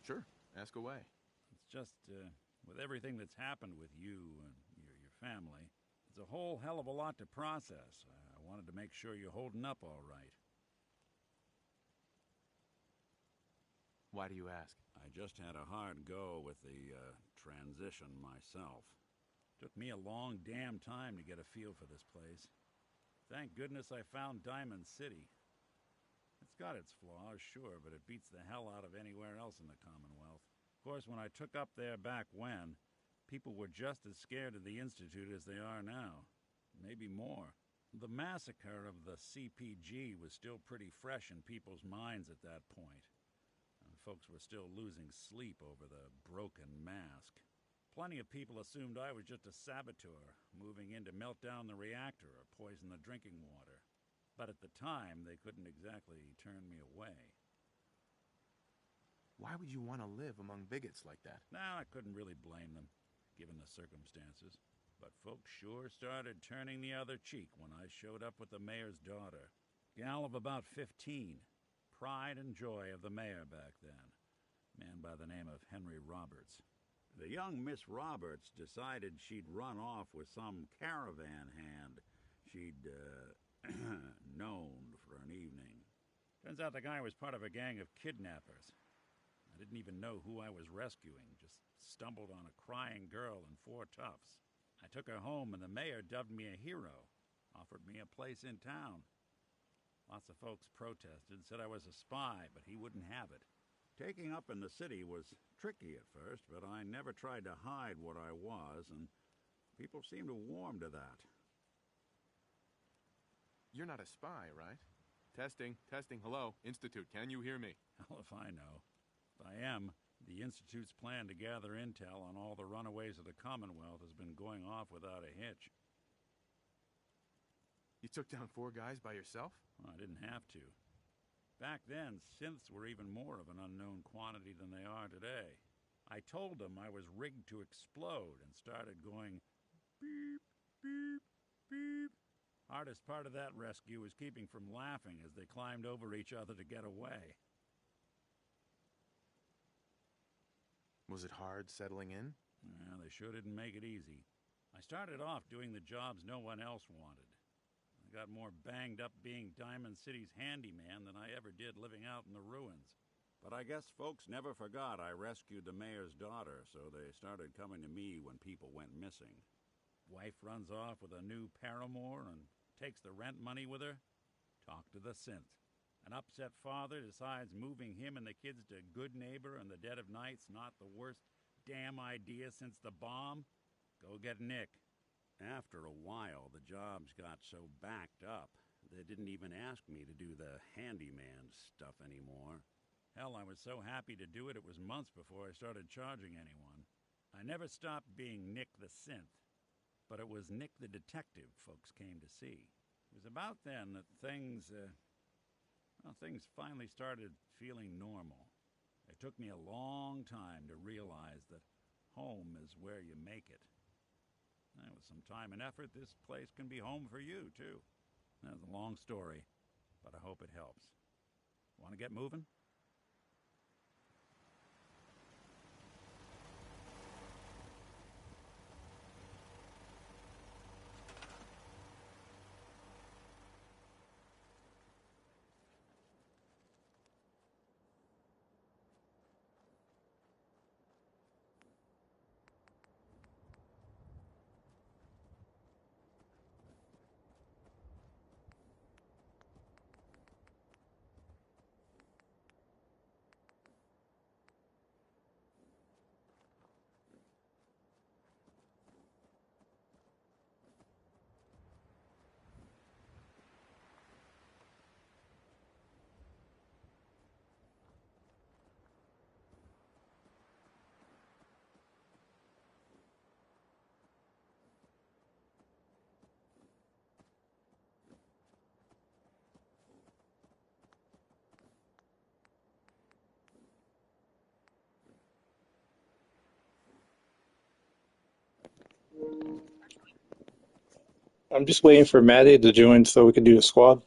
Sure, ask away. It's just, with everything that's happened with you and your family, it's a whole hell of a lot to process. I wanted to make sure you're holding up all right. Why do you ask? I just had a hard go with the transition myself. Took me a long damn time to get a feel for this place. Thank goodness I found Diamond City. It's got its flaws, sure, but it beats the hell out of anywhere else in the Commonwealth. Of course, when I took up there back when, people were just as scared of the Institute as they are now. Maybe more. The massacre of the CPG was still pretty fresh in people's minds at that point. And folks were still losing sleep over the broken mask. Plenty of people assumed I was just a saboteur, moving in to melt down the reactor or poison the drinking water. But at the time, they couldn't exactly turn me away. Why would you want to live among bigots like that? Now, I couldn't really blame them, given the circumstances. But folks sure started turning the other cheek when I showed up with the mayor's daughter. Gal of about 15. Pride and joy of the mayor back then. Man by the name of Henry Roberts. The young Miss Roberts decided she'd run off with some caravan hand she'd, known for an evening. Turns out the guy was part of a gang of kidnappers. I didn't even know who I was rescuing, just stumbled on a crying girl and 4 toughs. I took her home and the mayor dubbed me a hero, offered me a place in town. Lots of folks protested, said I was a spy, but he wouldn't have it. Taking up in the city was tricky at first, but I never tried to hide what I was, and people seemed to warm to that. You're not a spy, right? Testing, hello, Institute, can you hear me? Hell if I know. If I am, the Institute's plan to gather intel on all the runaways of the Commonwealth has been going off without a hitch. You took down 4 guys by yourself? Well, I didn't have to. Back then, synths were even more of an unknown quantity than they are today. I told them I was rigged to explode and started going beep, beep, beep. Hardest part of that rescue was keeping from laughing as they climbed over each other to get away. Was it hard settling in? Well, they sure didn't make it easy. I started off doing the jobs no one else wanted. I got more banged up being Diamond City's handyman than I ever did living out in the ruins. But I guess folks never forgot I rescued the mayor's daughter, so they started coming to me when people went missing. Wife runs off with a new paramour and takes the rent money with her. Talk to the synth. An upset father decides moving him and the kids to Good Neighbor in the dead of night's not the worst damn idea since the bomb. Go get Nick. After a while, the jobs got so backed up, they didn't even ask me to do the handyman stuff anymore. Hell, I was so happy to do it, it was months before I started charging anyone. I never stopped being Nick the Synth, but it was Nick the Detective folks came to see. It was about then that things finally started feeling normal. It took me a long time to realize that home is where you make it. And with some time and effort, this place can be home for you, too. That's a long story, but I hope it helps. Want to get moving? I'm just waiting for Maddie to join so we can do a squad.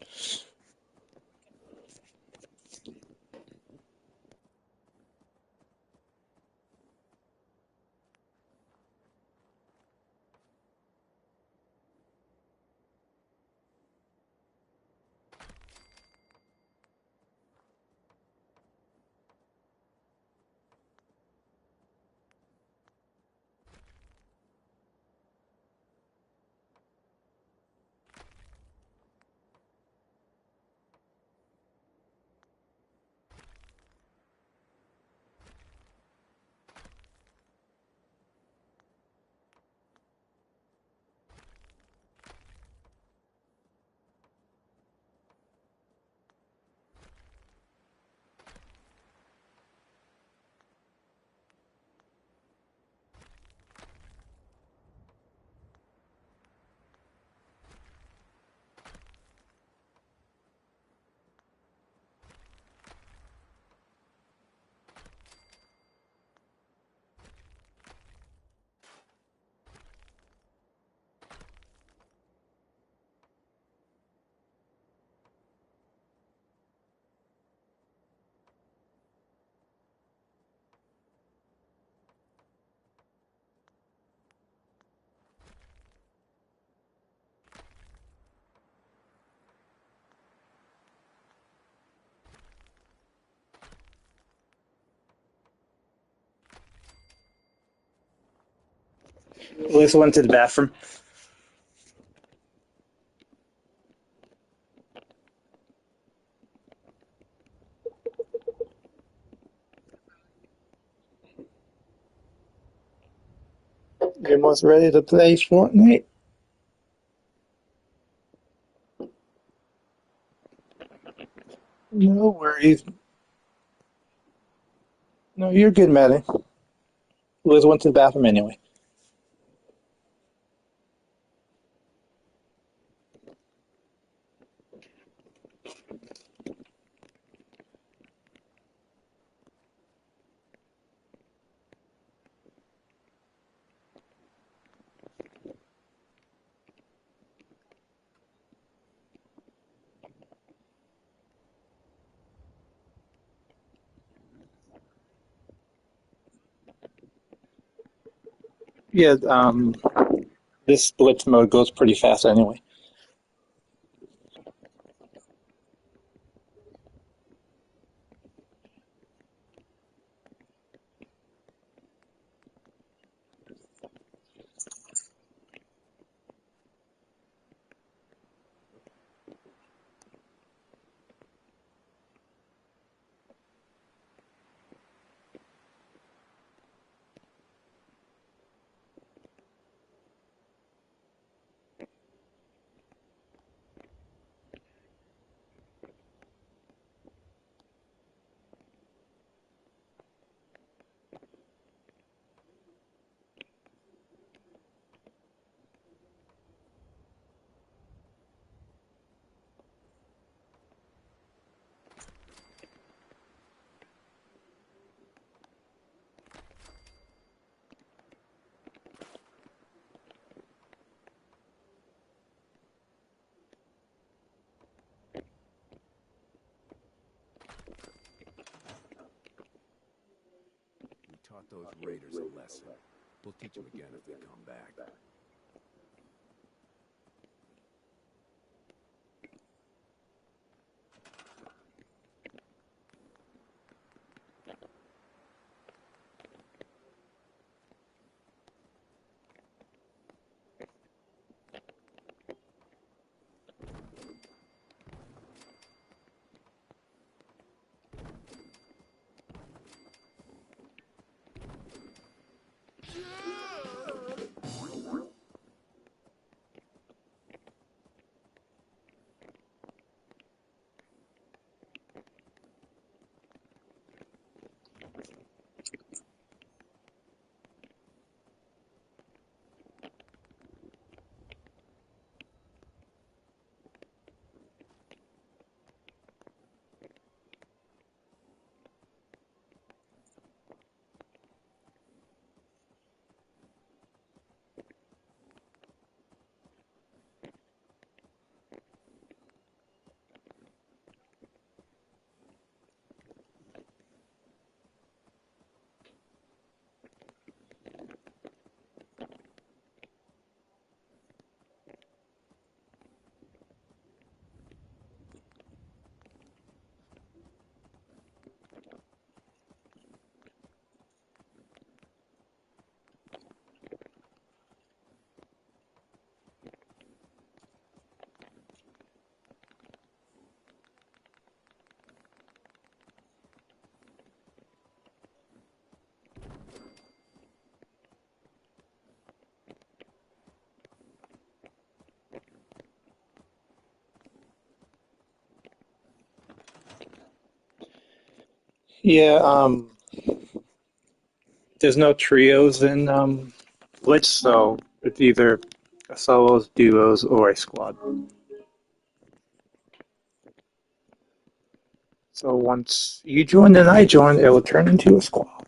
Alyssa went to the bathroom. You almost ready to play Fortnite? No worries. No, you're good, Maddie. Liz went to the bathroom anyway. Yeah, this blitz mode goes pretty fast anyway. We taught those raiders a lesson. We'll teach them again if they come back. Yeah, there's no trios in blitz, so it's either solos, duos, or a squad. So once you join and I join, it will turn into a squad.